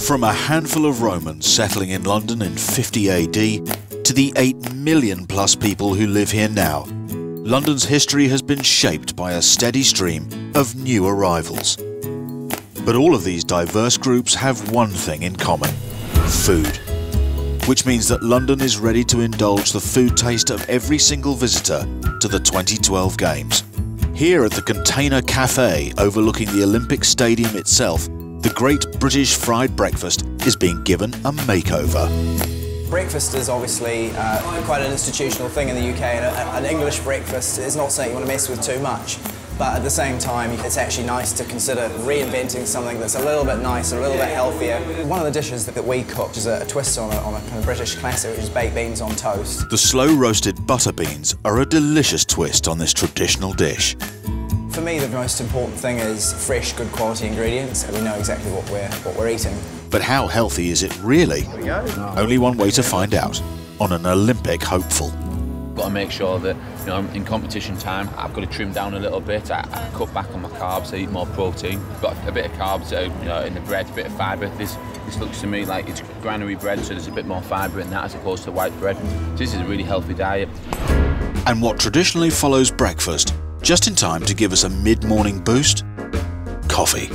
From a handful of Romans settling in London in 50 AD to the 8 million plus people who live here now, London's history has been shaped by a steady stream of new arrivals. But all of these diverse groups have one thing in common: food. Which means that London is ready to indulge the food taste of every single visitor to the 2012 Games. Here at the Container Cafe overlooking the Olympic Stadium itself, the Great British Fried Breakfast is being given a makeover. Breakfast is obviously quite an institutional thing in the UK, and an English breakfast is not something you want to mess with too much. But at the same time, it's actually nice to consider reinventing something that's a little bit nicer, a little bit healthier. One of the dishes that we cooked is a twist on a kind of British classic, which is baked beans on toast. The slow-roasted butter beans are a delicious twist on this traditional dish. For me, the most important thing is fresh, good quality ingredients. We know exactly what we're eating. But how healthy is it really? Only one way to find out, on an Olympic hopeful. Got to make sure that, you know, in competition time, I've got to trim down a little bit. I cut back on my carbs, I eat more protein. Got a bit of carbs, you know, in the bread, a bit of fibre. This looks to me like it's granary bread, so there's a bit more fibre in that as opposed to white bread. So this is a really healthy diet. And what traditionally follows breakfast, just in time to give us a mid-morning boost? Coffee.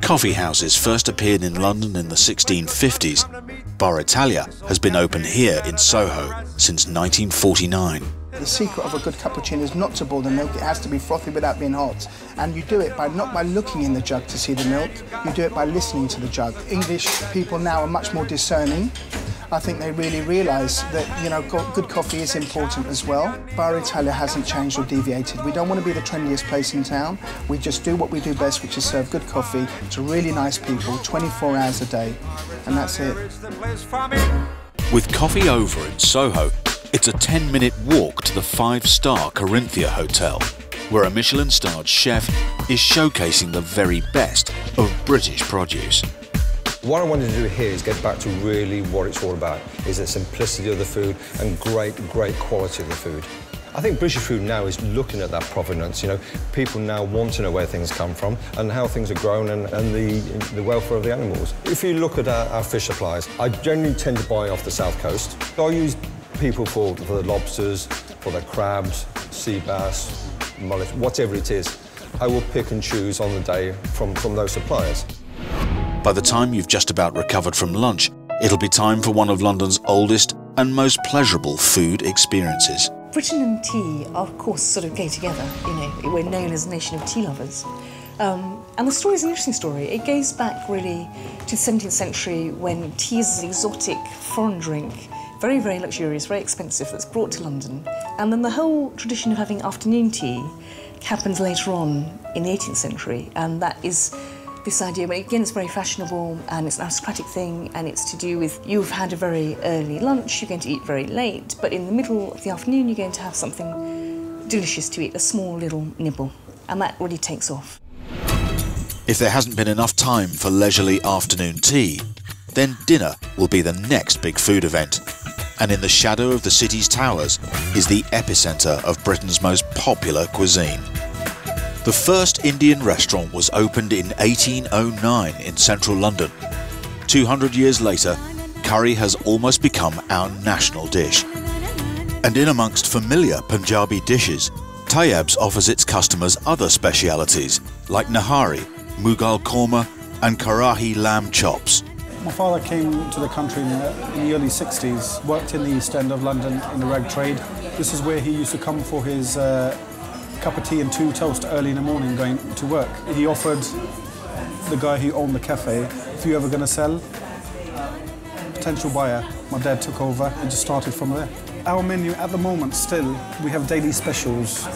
Coffee houses first appeared in London in the 1650s. Bar Italia has been open here in Soho since 1949. The secret of a good cappuccino is not to boil the milk, it has to be frothy without being hot. And you do it not by looking in the jug to see the milk, you do it by listening to the jug. English people now are much more discerning. I think they really realise that, you know, good coffee is important as well. Bar Italia hasn't changed or deviated. We don't want to be the trendiest place in town. We just do what we do best, which is serve good coffee to really nice people 24 hours a day. And that's it. With Coffee Over in Soho, it's a 10-minute walk to the 5-star Corinthia Hotel, where a Michelin-starred chef is showcasing the very best of British produce. What I wanted to do here is get back to really what it's all about, is the simplicity of the food and great quality of the food. I think British food now is looking at that provenance, you know. People now want to know where things come from and how things are grown and the welfare of the animals. If you look at our fish supplies, I generally tend to buy off the south coast. I use people for the lobsters, for the crabs, sea bass, mullet, whatever it is. I will pick and choose on the day from those suppliers. By the time you've just about recovered from lunch, it'll be time for one of London's oldest and most pleasurable food experiences. Britain and tea are, of course, sort of go together. You know, we're known as a nation of tea lovers. And the story is an interesting story. It goes back really to the 17th century when tea is an exotic foreign drink, very, very luxurious, very expensive, that's brought to London. And then the whole tradition of having afternoon tea happens later on in the 18th century, and that is this idea, but again, it's very fashionable and it's an aristocratic thing, and it's to do with you've had a very early lunch, you're going to eat very late, but in the middle of the afternoon you're going to have something delicious to eat, a small little nibble, and that really takes off. If there hasn't been enough time for leisurely afternoon tea, then dinner will be the next big food event. And in the shadow of the city's towers is the epicentre of Britain's most popular cuisine. The first Indian restaurant was opened in 1809 in central London. 200 years later, curry has almost become our national dish. And in amongst familiar Punjabi dishes, Tayyab's offers its customers other specialities like nahari, mughal korma and karahi lamb chops. My father came to the country in the early 60s, worked in the East End of London in the rag trade. This is where he used to come for his cup of tea and 2 toast early in the morning going to work. He offered the guy who owned the cafe, if you're ever going to sell, potential buyer. My dad took over and just started from there. Our menu at the moment still, we have daily specials,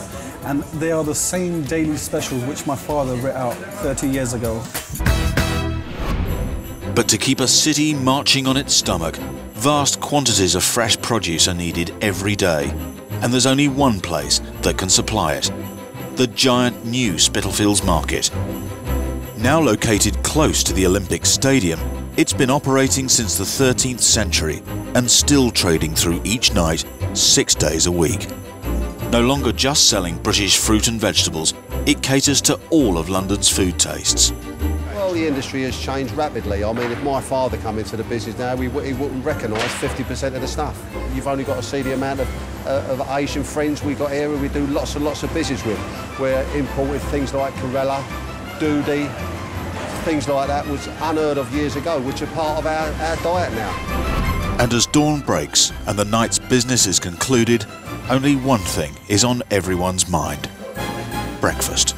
and they are the same daily specials which my father writ out 30 years ago. But to keep a city marching on its stomach, vast quantities of fresh produce are needed every day. And there's only one place that can supply it: the giant new Spitalfields Market. Now located close to the Olympic Stadium, it's been operating since the 13th century and still trading through each night 6 days a week. No longer just selling British fruit and vegetables, it caters to all of London's food tastes. Well, the industry has changed rapidly. I mean, if my father come into the business now, he wouldn't recognise 50% of the stuff. You've only got to see the amount of Asian friends we got here who we do lots and lots of business with. We're importing things like Corella, Doody, things like that was unheard of years ago, which are part of our diet now. And as dawn breaks and the night's business is concluded, only one thing is on everyone's mind: breakfast.